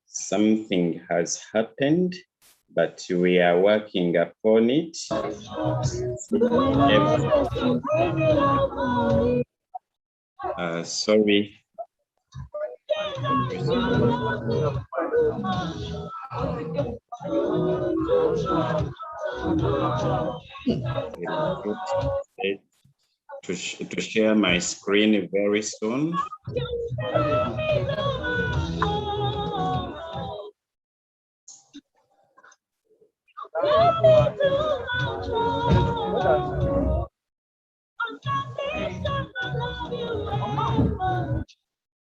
something has happened, but we are working upon it. Sorry. To share my screen very soon.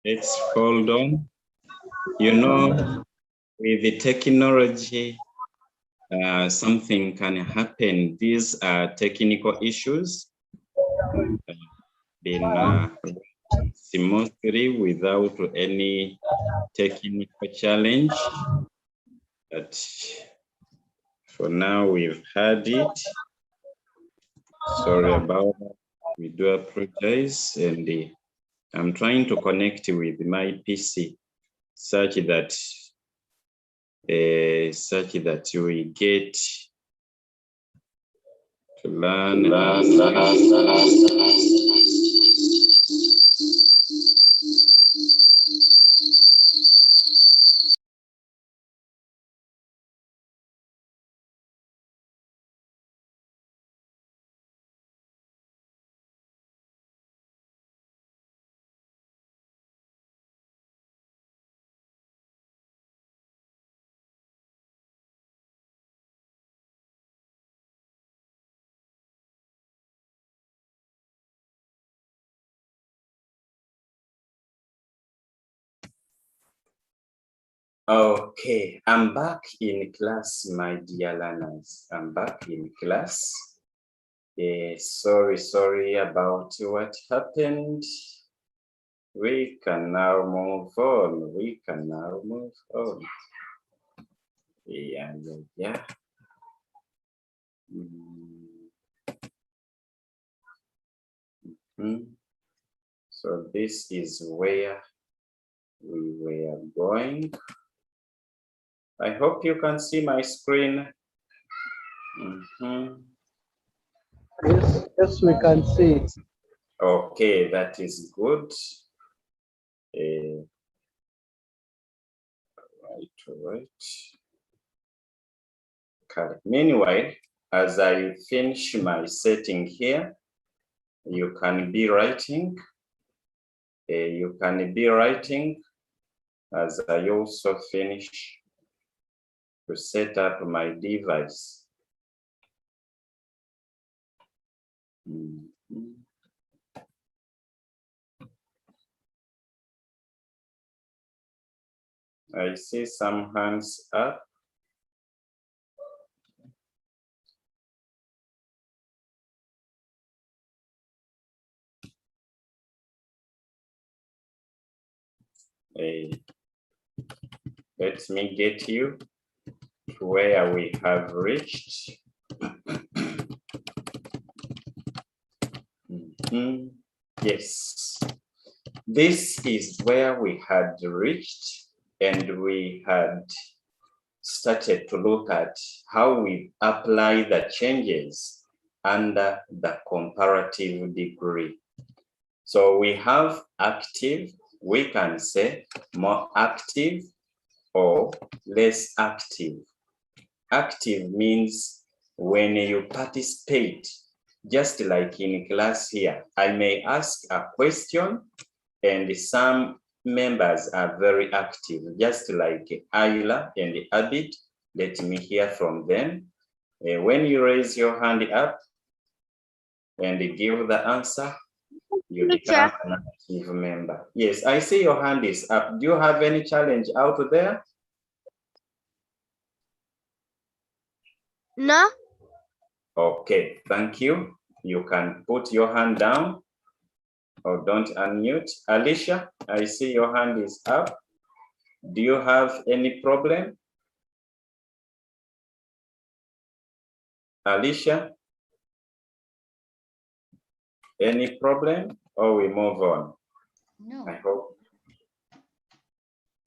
Let's hold on. You know, with the technology, something can happen. These are technical issues. Been smoothly without any technical challenge. But for now, we've had it. Sorry about that. We do apologize, and I'm trying to connect with my PC such that we get to learn. Okay, I'm back in class, my dear learners. I'm back in class. Sorry about what happened. We can now move on. Yeah. So this is where we were going. I hope you can see my screen. Yes, we can see it. Okay, that is good. Right. Okay. Meanwhile, as I finish my setting here, you can be writing. As I also finish to set up my device. I see some hands up. Let me get you to where we have reached. Yes, this is where we had reached, and we had started to look at how we apply the changes under the comparative degree. So we have active, we can say more active or less active. Active means when you participate, just like in class here, I may ask a question and some members are very active, just like Ayla and Abid. Let me hear from them. When you raise your hand up and give the answer, you become an active member. Yes, I see your hand is up. Do you have any challenge out there? No. Okay, thank you. You can put your hand down or don't unmute. Alicia, I see your hand is up. Do you have any problem? Alicia? Any problem or we move on? No. I hope.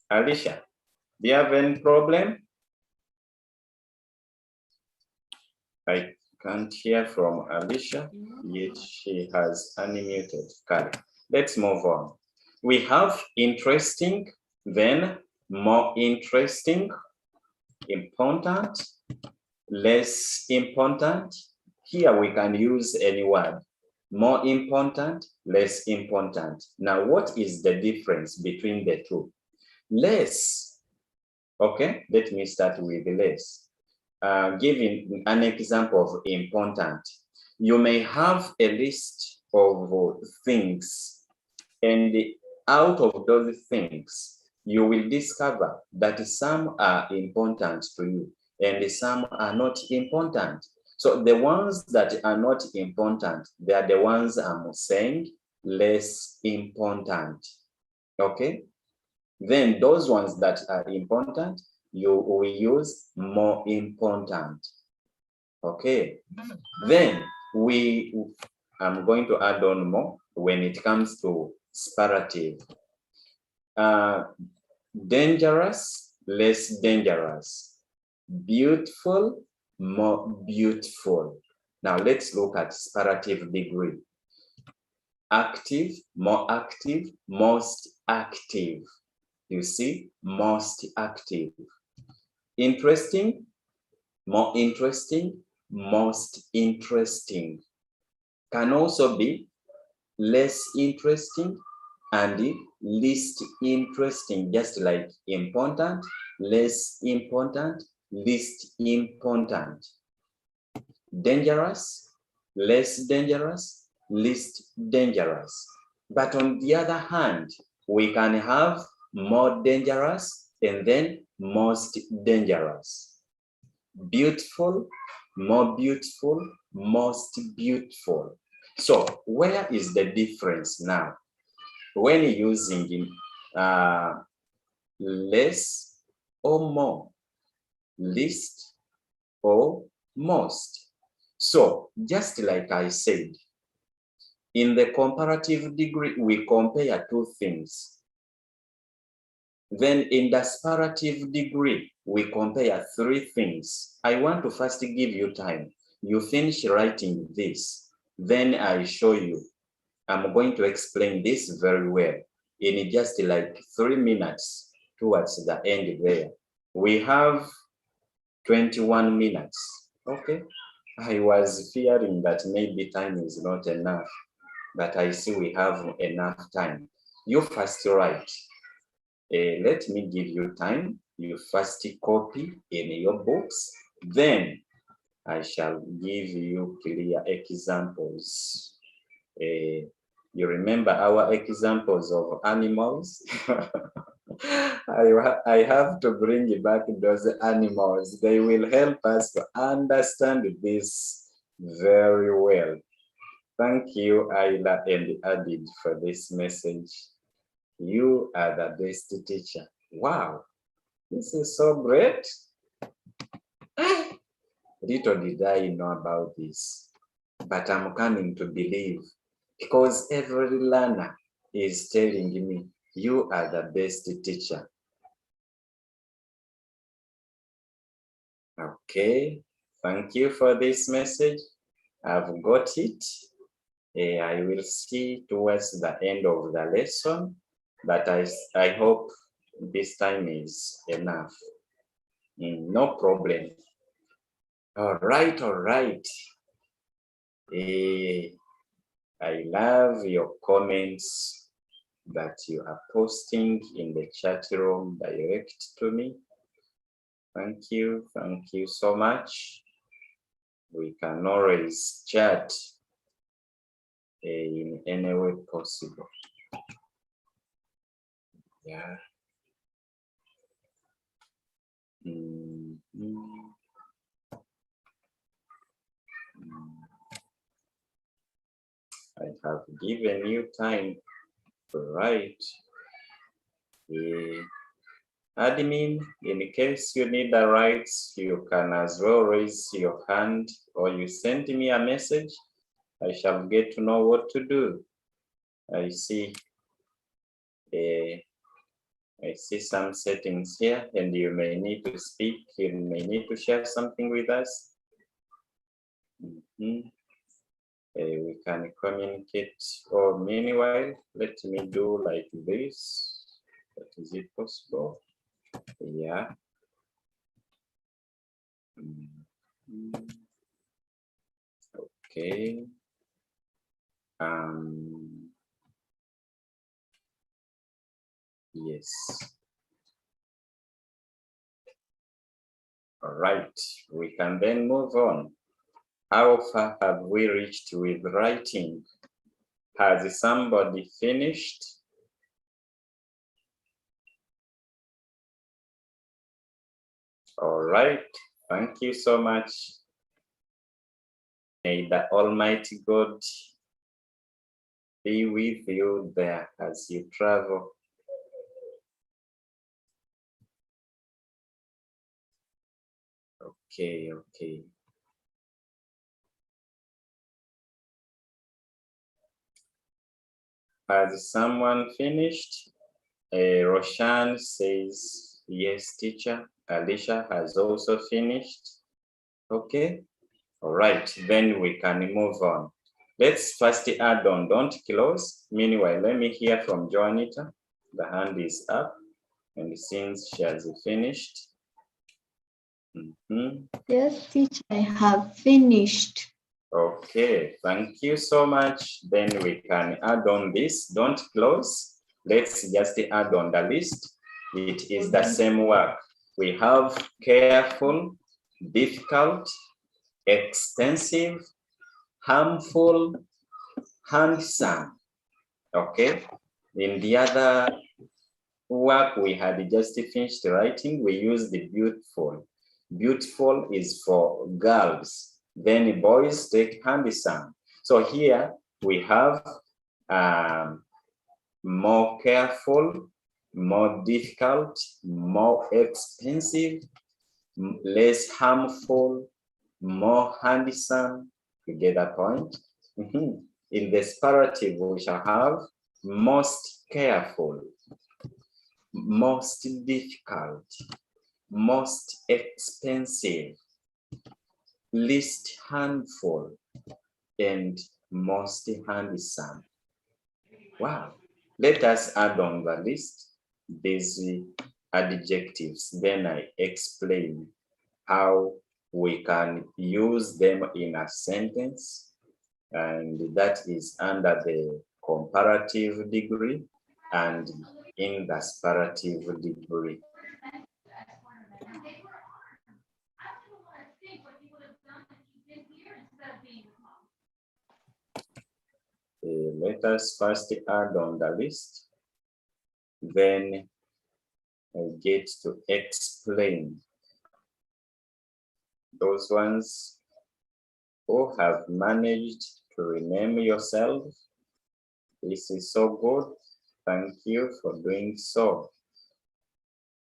Alicia? Do you have any problem? I can't hear from Alicia, yet she has unmuted. Okay, let's move on. We have interesting, then more interesting, important, less important. Here we can use any word. More important, less important. Now, what is the difference between the two? Less. Okay, let me start with less. Giving an example of important. You may have a list of things, and out of those things, you will discover that some are important to you and some are not important. So the ones that are not important, they are the ones I'm saying less important. Okay? Then those ones that are important, you will use more important. Okay? Then I'm going to add on more when it comes to superlative. Dangerous, less dangerous. Beautiful, more beautiful. Now let's look at superlative degree. Active, more active, most active. You see, most active. Interesting, more interesting, most interesting. Can also be less interesting and least interesting, just like important, less important, least important. Dangerous, less dangerous, least dangerous. But on the other hand, we can have more dangerous and then most dangerous. Beautiful, more beautiful, most beautiful. So where is the difference now? When using less or more, least or most. So just like I said, in the comparative degree, we compare two things. Then in the superlative degree, we compare three things. I want to first give you time. You finish writing this, then I show you. I'm going to explain this very well in just like 3 minutes towards the end there. We have 21 minutes, okay? I was fearing that maybe time is not enough, but I see we have enough time. You first write. Let me give you time. You first copy in your books, then I shall give you clear examples. You remember our examples of animals? I have to bring back those animals. They will help us to understand this very well. Thank you, Ayla and Adid, for this message. You are the best teacher. Wow, this is so great. Little did I know about this, but I'm coming to believe because every learner is telling me, you are the best teacher. Okay, thank you for this message. I've got it. I will see towards the end of the lesson, but I hope this time is enough. No problem. All right, all right. I love your comments that you are posting in the chat room direct to me. Thank you so much. We can always chat in any way possible. Yeah. I have given you time to write. Admin, in case you need the rights, you can as well raise your hand or you send me a message. I shall get to know what to do. I see I see some settings here, and you may need to speak, you may need to share something with us. We can communicate, or meanwhile, let me do like this. Is it possible? Yeah. Okay. Yes. All right, we can then move on. How far have we reached with writing? Has somebody finished? All right, thank you so much. May the Almighty God be with you there as you travel. Okay, okay. Has someone finished? Roshan says, yes, teacher. Alicia has also finished. Okay, all right, then we can move on. Let's first add on, don't close. Meanwhile, let me hear from Joanita. The hand is up, and since she has finished. Yes, teacher, I have finished. Okay, thank you so much. Then we can add on this. Don't close. Let's just add on the list. It is the same work. We have careful, difficult, extensive, harmful, handsome. Okay. In the other work we had just finished writing, we used the beautiful. Beautiful is for girls. Then boys take handsome. So here we have more careful, more difficult, more expensive, less harmful, more handsome. You get that point? In the superlative, we shall have most careful, most difficult, most expensive, least handful, and most handsome. Wow. Let us add on the list these adjectives. Then I explain how we can use them in a sentence, and that is under the comparative degree and in the superlative degree. Let us first add on the list, then I get to explain those ones who have managed to rename yourself. This is so good. Thank you for doing so.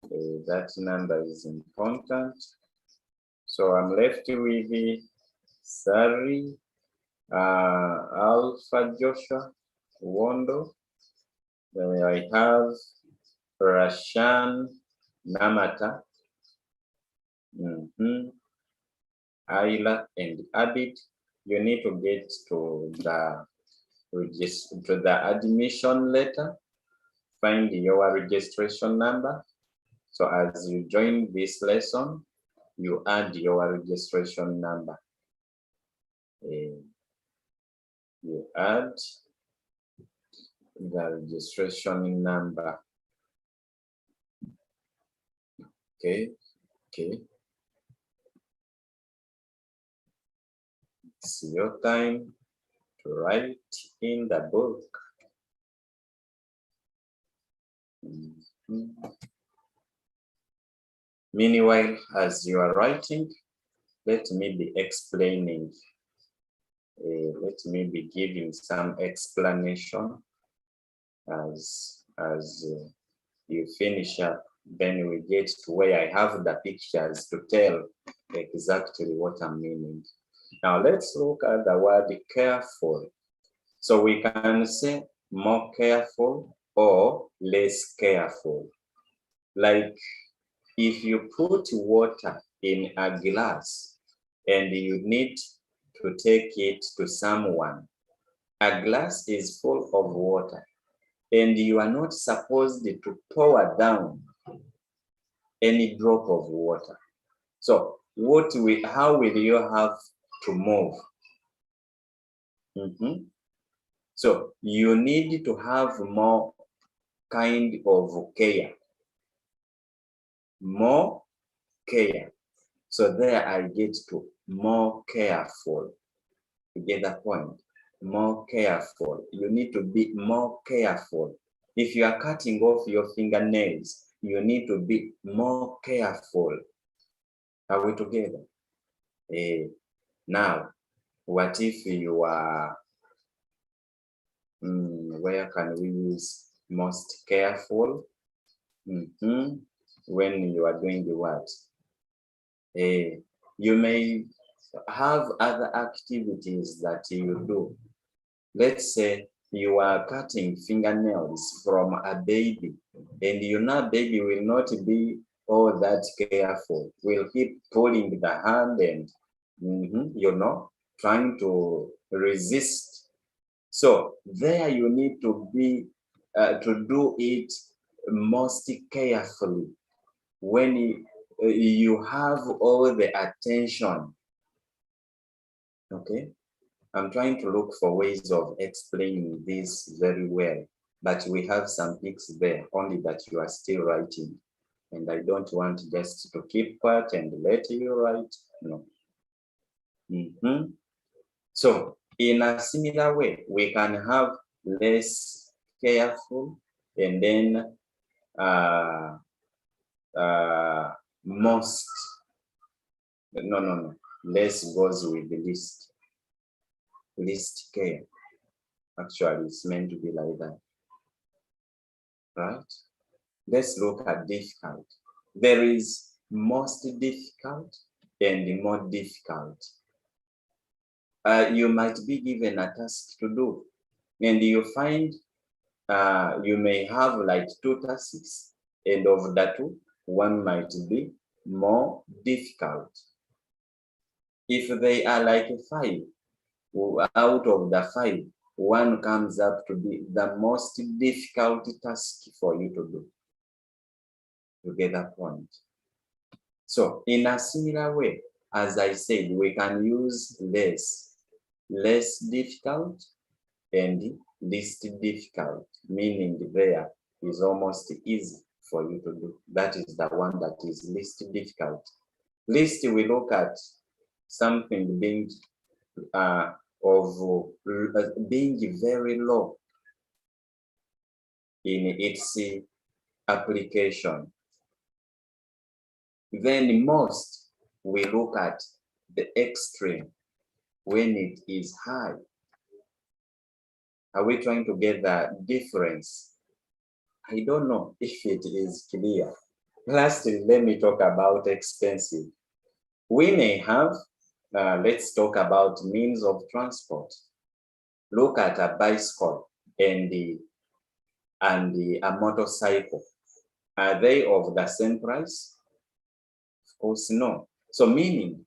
That number is important. So I'm left with the Sari, Alpha Joshua, Wondo. Then I have Rashan Namata, Ayla, and Abid. You need to get to the admission letter, find your registration number. So as you join this lesson, you add your registration number. You add the registration number. Okay. It's your time to write in the book. Meanwhile, as you are writing, let me be explaining. Let me be giving some explanation as you finish up. Then we get to where I have the pictures to tell exactly what I'm meaning. Now let's look at the word careful. So we can say more careful or less careful. Like if you put water in a glass and you need to take it to someone, a glass is full of water and you are not supposed to pour down any drop of water. So how will you have to move? So you need to have more kind of care. More care. So there I get to more careful. You get the point? More careful. You need to be more careful. If you are cutting off your fingernails, you need to be more careful. Are we together? Now, what if you are, where can we use most careful? When you are doing the what? You may have other activities that you do. Let's say you are cutting fingernails from a baby, and you know baby will not be all that careful. Will keep pulling the hand and, trying to resist. So there you need to be, to do it most carefully. When you have all the attention, okay? I'm trying to look for ways of explaining this very well, but we have some pics there, only that you are still writing. And I don't want just to keep quiet and let you write, no. So in a similar way, we can have less careful and then most, no, less goes with the least care. Actually, it's meant to be like that, right? Let's look at difficult. There is most difficult and more difficult. You might be given a task to do, and you find you may have like 2 tasks, and of the 2, one might be more difficult. If they are like 5, out of the 5, one comes up to be the most difficult task for you to do. You get that point? So in a similar way, as I said, we can use less difficult and least difficult, meaning there is almost easy for you to do. That is the one that is least difficult. Least, we look at something being being very low in its application. Then most, we look at the extreme when it is high. Are we trying to get the difference? I don't know if it is clear. Lastly, let me talk about expensive. We may have, let's talk about means of transport. Look at a bicycle and a motorcycle. Are they of the same price? Of course, no. So meaning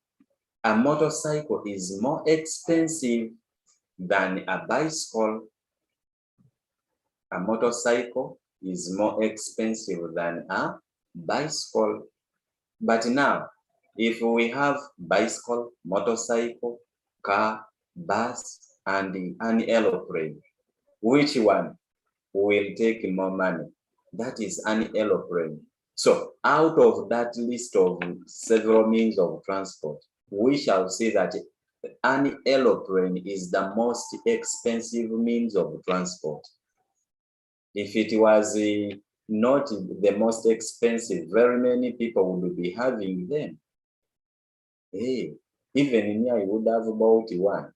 a motorcycle is more expensive than a bicycle. A motorcycle is more expensive than a bicycle. But now, if we have bicycle, motorcycle, car, bus, and an aeroplane, which one will take more money? That is an aeroplane. So out of that list of several means of transport, we shall say that an aeroplane is the most expensive means of transport. If it was not the most expensive, very many people would be having them. Hey, even me, I would have bought one,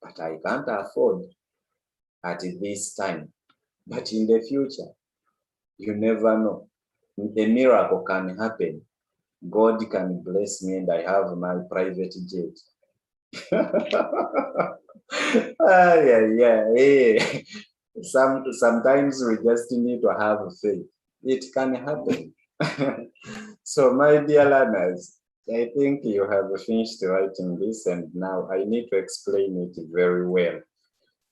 but I can't afford at this time. But in the future, you never know. A miracle can happen. God can bless me and I have my private jet. Yeah. Sometimes we just need to have faith. It can happen. So, my dear learners, I think you have finished writing this, and now I need to explain it very well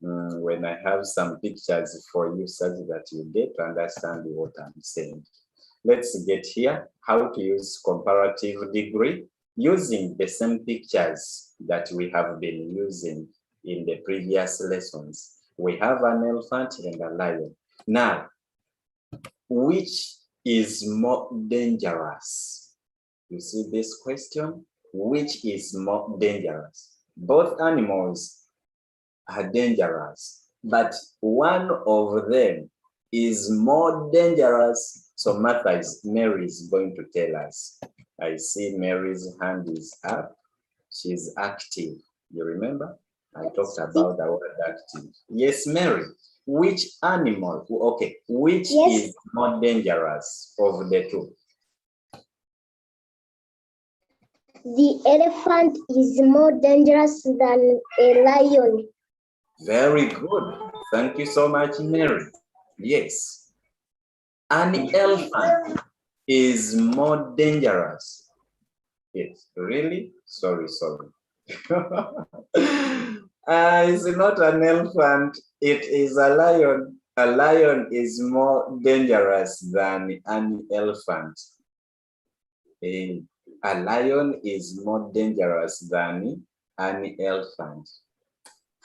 when I have some pictures for you such that you get to understand what I'm saying. Let's get here how to use comparative degree using the same pictures that we have been using in the previous lessons. We have an elephant and a lion. Now, which is more dangerous? You see this question? Which is more dangerous? Both animals are dangerous, but one of them is more dangerous. So Mary is going to tell us. I see Mary's hand is up. She's active. You remember? I talked about the word active. Yes, Mary. Which animal? Okay. Which is more dangerous of the two? The elephant is more dangerous than a lion. Very good. Thank you so much, Mary. Yes. An elephant is more dangerous. Yes, really? Sorry. It's not an elephant, it is a lion. A lion is more dangerous than an elephant. A lion is more dangerous than an elephant.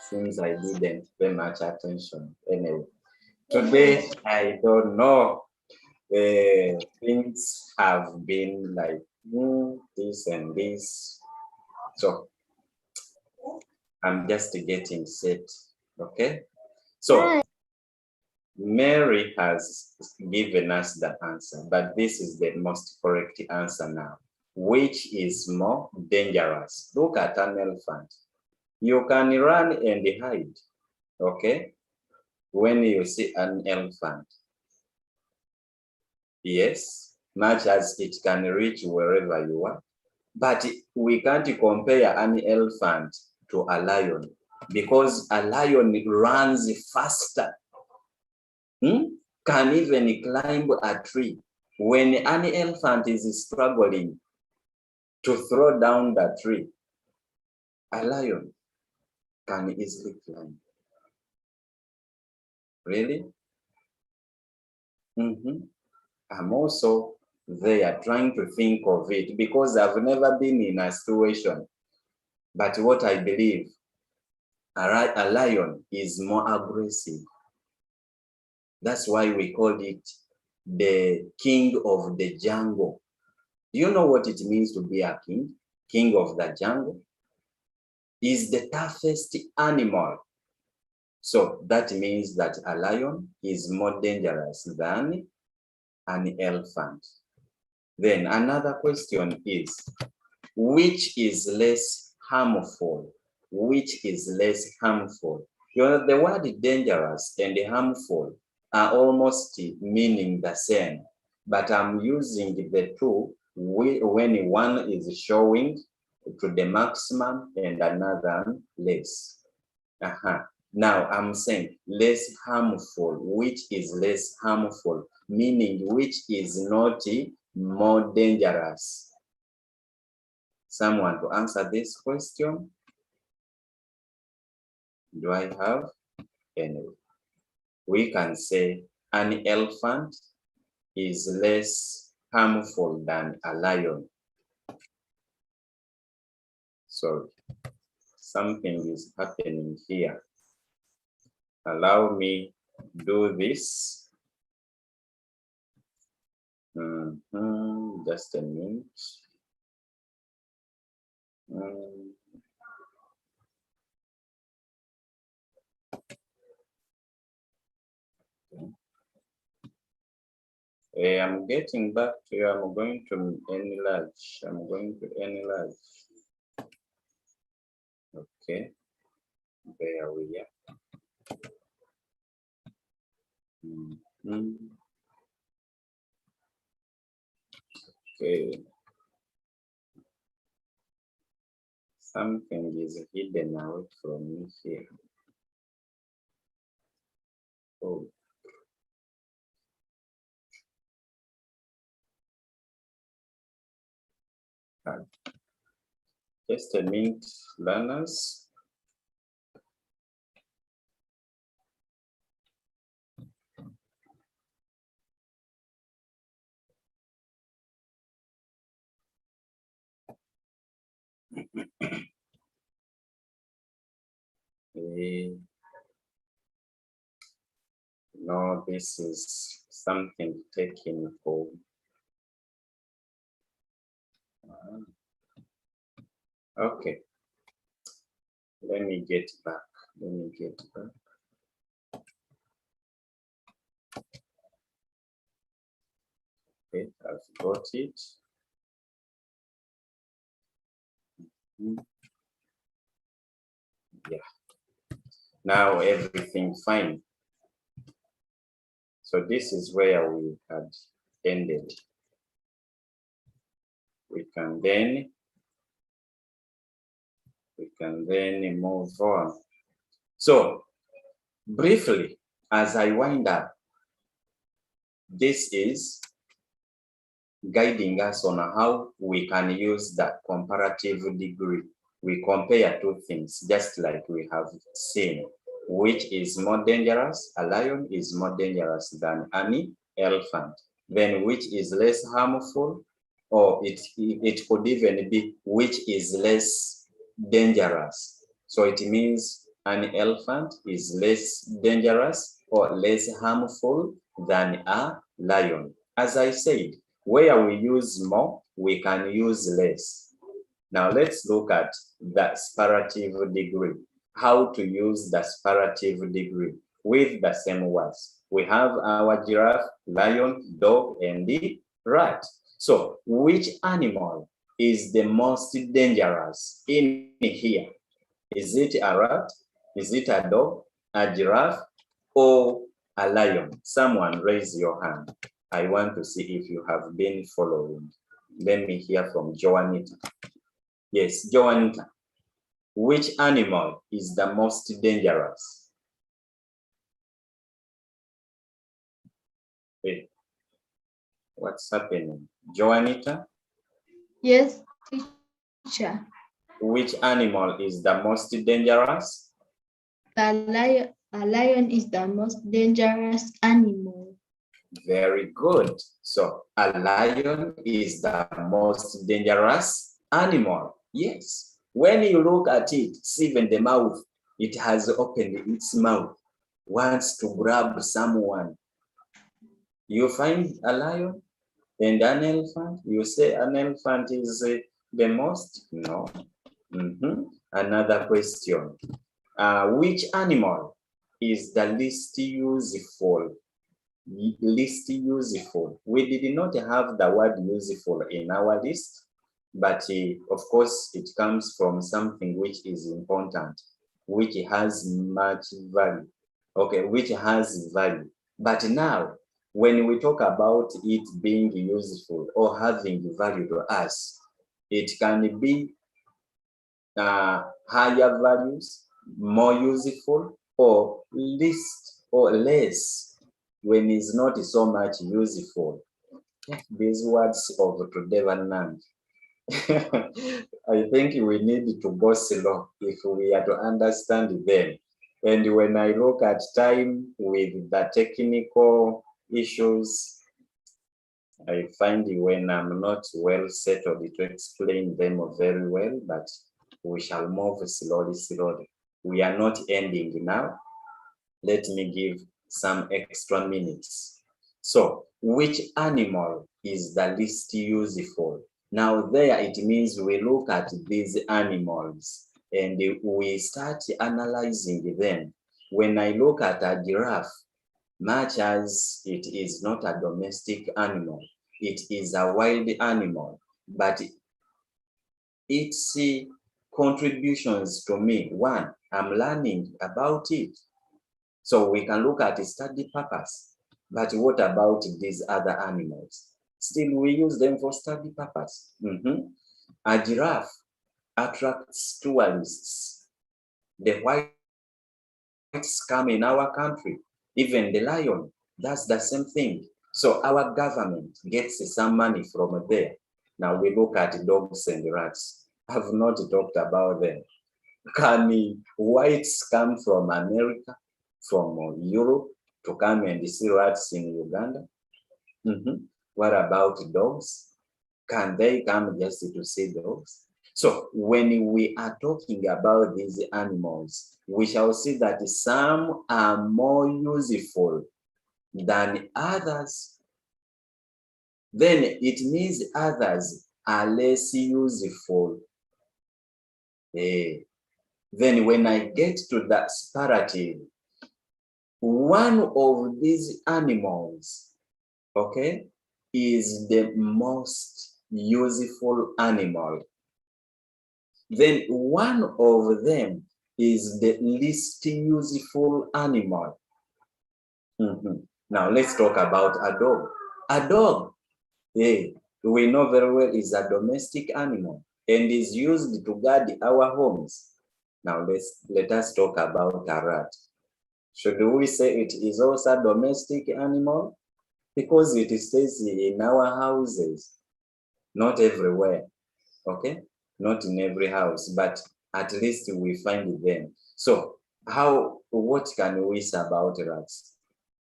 Since I didn't pay much attention. Anyway, today I don't know. Things have been like this and this. So I'm just getting set. Okay. So Mary has given us the answer, but this is the most correct answer now. Which is more dangerous? Look at an elephant. You can run and hide. Okay. When you see an elephant. Yes, much as it can reach wherever you are. But we can't compare an elephant to a lion because a lion runs faster, can even climb a tree. When an elephant is struggling to throw down the tree, a lion can easily climb. Really? I'm also there trying to think of it because I've never been in a situation. But what I believe, a lion is more aggressive. That's why we call it the king of the jungle. Do you know what it means to be a king? King of the jungle is the toughest animal. So that means that a lion is more dangerous than an elephant. Then another question is, which is less harmful? Which is less harmful? You know, the word dangerous and harmful are almost meaning the same, but I'm using the two when one is showing to the maximum and another less. Now I'm saying less harmful. Which is less harmful? Meaning which is not more dangerous? Someone to answer this question? Do I have? Anyway, we can say an elephant is less harmful than a lion. Sorry, something is happening here. Allow me do this. Just a minute. I'm getting back to you. I'm going to enlarge. Okay, there we are. Okay. Something is hidden away from me here. Oh. had. Just a minute, learners. No, this is something taken for. Okay. Let me get back. Okay, I've got it. Yeah. Now everything fine. So this is where we had ended. We can then move on. So briefly, as I wind up, this is guiding us on how we can use that comparative degree. We compare two things, just like we have seen. Which is more dangerous? A lion is more dangerous than an elephant. Then which is less harmful? Or it could even be which is less dangerous. So it means an elephant is less dangerous or less harmful than a lion. As I said, where we use more, we can use less. Now let's look at the separative degree. How to use the separative degree with the same words. We have our giraffe, lion, dog, and the rat. So which animal is the most dangerous in here? Is it a rat? Is it a dog, a giraffe, or a lion? Someone raise your hand. I want to see if you have been following. Let me hear from Joanita. Yes, Joanita. Which animal is the most dangerous? Wait, what's happening? Joanita? Yes, teacher. Which animal is the most dangerous? A lion is the most dangerous animal. Very good. So a lion is the most dangerous animal. Yes. When you look at it, see even the mouth, it has opened its mouth, wants to grab someone. You find a lion and an elephant, you say an elephant is the most? No. Another question. Which animal is the least useful? Least useful. We did not have the word useful in our list, but of course it comes from something which is important, which has much value. Okay, which has value. But now, when we talk about it being useful or having value to us, it can be higher values, more useful, or least or less when it's not so much useful. These words of Devanand. I think we need to go slow if we are to understand them. And when I look at time with the technical issues, I find when I'm not well settled to explain them very well, but we shall move slowly. We are not ending now. Let me give some extra minutes. So, which animal is the least useful? Now there it means we look at these animals and we start analyzing them. When I look at a giraffe, much as it is not a domestic animal, it is a wild animal, but its contributions to me, one, I'm learning about it. So we can look at the study purpose. But what about these other animals? Still, we use them for study purpose. A giraffe attracts tourists. The whites come in our country. Even the lion, that's the same thing. So our government gets some money from there. Now we look at dogs and rats. I've not talked about them. Can whites come from America, from Europe, to come and see rats in Uganda? What about dogs? Can they come just to see dogs? So when we are talking about these animals, we shall see that some are more useful than others. Then it means others are less useful. Then when I get to that superlative, one of these animals, okay, is the most useful animal. Then one of them is the least useful animal. Now let's talk about a dog. A dog, we know very well, is a domestic animal and is used to guard our homes. Now let us talk about a rat. Should we say it is also a domestic animal? Because it stays in our houses, not everywhere, okay? Not in every house, but at least we find them. So what can we say about rats?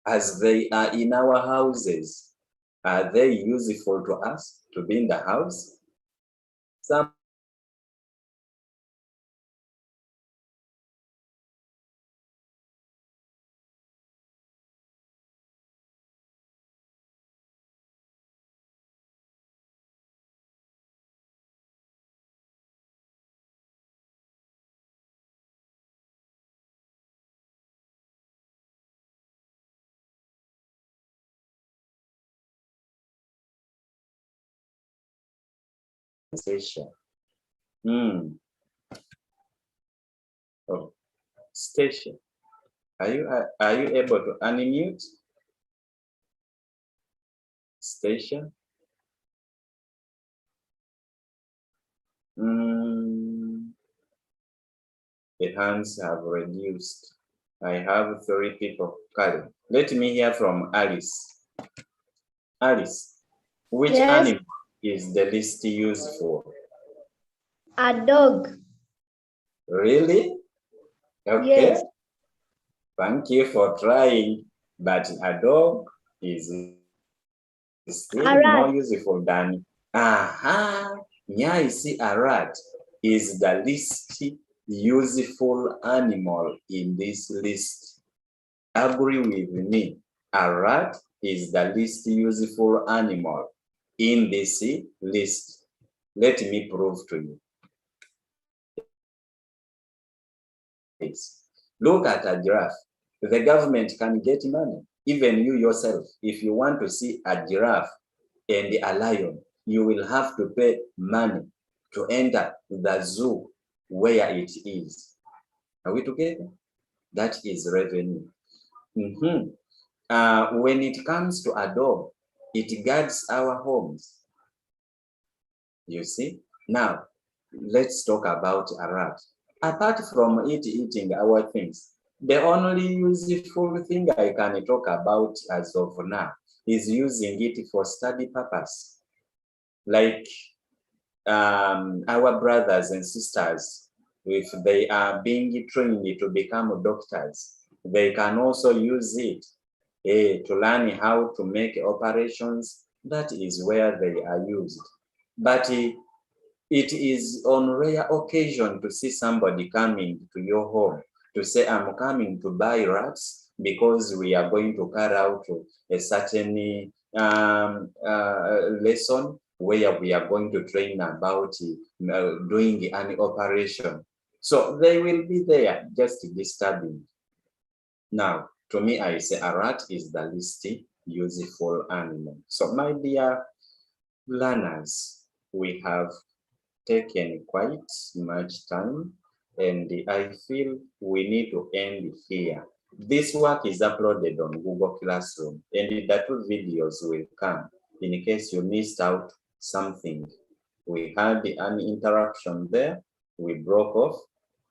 As they are in our houses, are they useful to us to be in the house? Some station. Oh, station. Are you able to unmute? Station. The hands have reduced. I have 3 people. Karen, let me hear from Alice. Alice, which animal is the least useful? A dog. Really? Okay. Yes. Thank you for trying, but a dog is still more useful than yeah, you see, a rat is the least useful animal in this list. Agree with me. A rat is the least useful animal in this list. Let me prove to you. Look at a giraffe. The government can get money. Even you yourself, if you want to see a giraffe and a lion, you will have to pay money to enter the zoo where it is. Are we together? That is revenue. When it comes to a dog, it guards our homes. You see? Now, let's talk about a rat. Apart from it eating our things, the only useful thing I can talk about as of now is using it for study purpose. Like our brothers and sisters, if they are being trained to become doctors, they can also use it to learn how to make operations. That is where they are used. But it is on rare occasion to see somebody coming to your home to say, I'm coming to buy rats because we are going to carry out a certain lesson where we are going to train about doing an operation. So they will be there just disturbing. Now, to me, I say a rat is the least useful animal. So my dear learners, we have taken quite much time and I feel we need to end here. This work is uploaded on Google Classroom and the 2 videos will come in case you missed out something. We had an interruption there, we broke off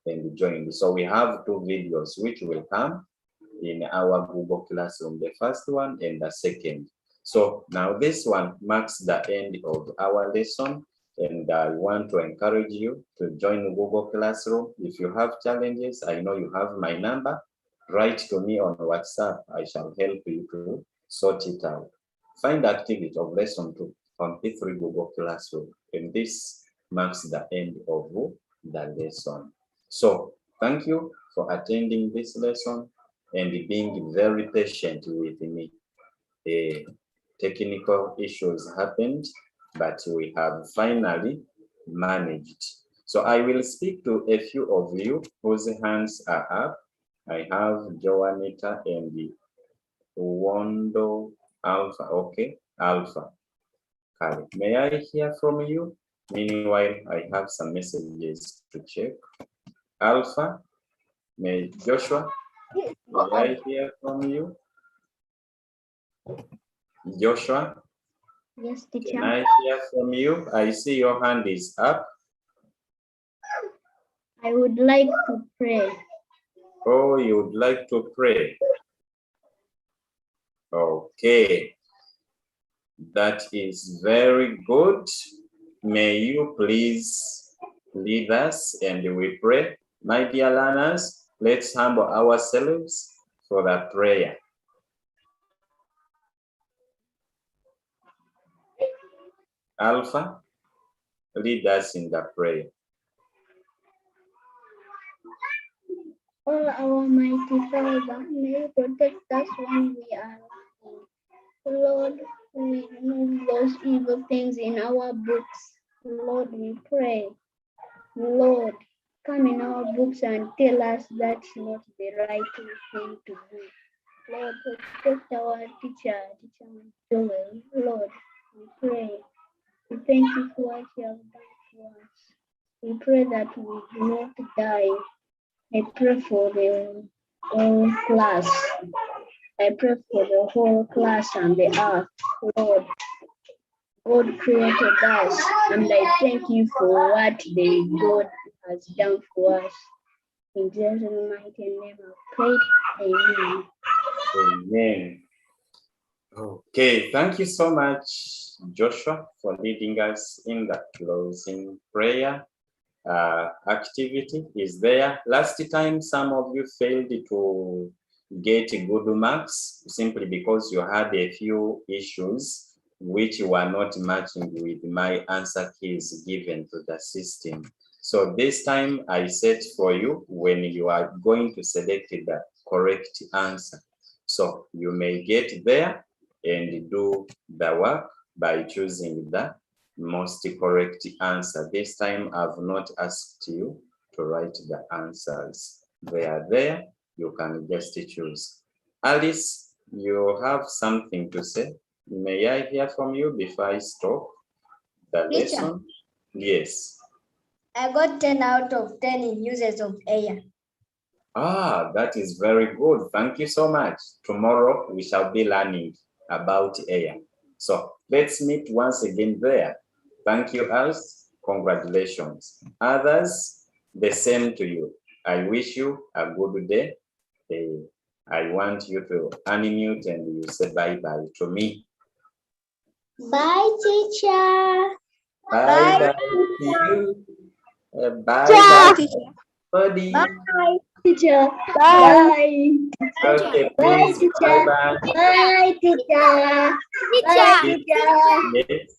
and joined. So we have 2 videos which will come in our Google Classroom, the first one and the second. So now this one marks the end of our lesson, and I want to encourage you to join Google Classroom. If you have challenges, I know you have my number. Write to me on WhatsApp. I shall help you to sort it out. Find the activity of lesson 2 on P3 Google Classroom, and this marks the end of the lesson. So thank you for attending this lesson and being very patient with me. Technical issues happened, but we have finally managed. So I will speak to a few of you whose hands are up. I have Joanita and Wondo Alpha. Okay, Alpha. Kari. May I hear from you? Meanwhile, I have some messages to check. Alpha, Joshua, may I hear from you? Joshua, Yes, can teacher. I hear from you? I see your hand is up. I would like to pray. Oh, you would like to pray? Okay, that is very good. May you please lead us and we pray. My dear learners, let's humble ourselves for the prayer. Alpha, lead us in the prayer. Oh, our mighty Father, may you protect us when we are lying. Lord, we remove those evil things in our books. Lord, we pray. Lord, come in our books and tell us that's not the right thing to do. Lord, protect our teacher, Teacher Joel. Lord, we pray. We thank you for what you have done for us. We pray that we do not die. I pray for the whole class. I pray for the whole class and the earth. Lord, God created us, and I thank you for what the God has done for us. In Jesus' mighty name I prayed. Amen. Amen. Okay, thank you so much, Joshua, for leading us in the closing prayer. Activity is there. Last time, some of you failed to get good marks simply because you had a few issues which were not matching with my answer keys given to the system. So this time I set for you when you are going to select the correct answer. So you may get there and do the work by choosing the most correct answer. This time I've not asked you to write the answers. They are there, you can just choose. Alice, you have something to say. May I hear from you before I stop the Teacher. lesson? Yes. I got 10 out of 10 in uses of air. Ah, that is very good. Thank you so much. Tomorrow we shall be learning about air. So let's meet once again there. Thank you, Alice. Congratulations. Others, the same to you. I wish you a good day. I want you to unmute and you say bye-bye to me. Bye, teacher. Bye-bye to you. Bye-bye, buddy. Bye, teacher. Bye. Okay, Bye, please, teacher. bye-bye. Bye, teacher. Bye, teacher. Yes.